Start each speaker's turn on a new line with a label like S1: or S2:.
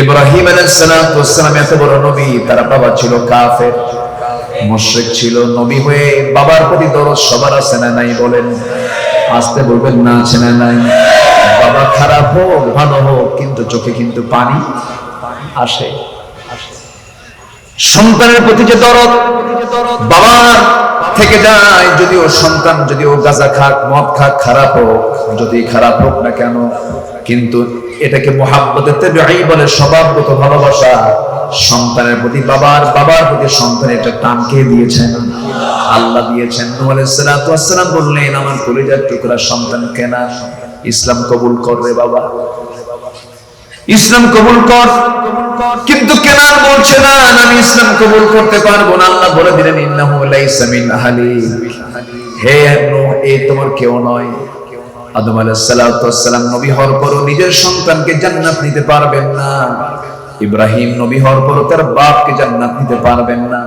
S1: ইব্রাহিম আলাইহিস সালাম এত বড় নবী, তার বাবা ছিল কাফের, মুশরিক ছিল। নবী হয়ে বাবার প্রতি দরদ সবার আছে না নাই? বলেন, আসতে বলবেন না, আছে না নাই? বাবা খারাপ হোক ভালো হোক, কিন্তু চোখে কিন্তু পানি আসে। সন্তানের প্রতি যে দরদ বাবার থেকে যায়, যদিও সন্তান যদিও গাঁজা খাক, মদ খাক, খারাপ হোক, যদি খারাপ হোক না কেন, কিন্তু এটাকে মুহাব্বতে তাবিঈ বলে, স্বভাবগত ভালোবাসা। সন্তানের প্রতি বাবার, বাবার প্রতি সন্তান, এটা টান কে দিয়েছেন? আল্লাহ দিয়েছেন। নূহ আলাইহিস সালাম বললেন, আমার কলিজার টুকরা সন্তান কেনা, ইসলাম কবুল কর রে বাবা, ইসলাম কবুল কর। কিন্তু কেনান বলছে না, আমি ইসলাম কবুল করতে পারবো না। আল্লাহ বলে দিলেন, ইন্নাহু লাইসা মিন আহলিক, হে নূহ, এই তোমার কেউ নয়। আদম আলাইহিস সালাম নবী হওয়ার পরও নিজের সন্তানকে জান্নাত নিতে পারবেন না। ইব্রাহিম নবী হওয়ার পরও তার বাপকে জান্নাত নিতে পারবেন না।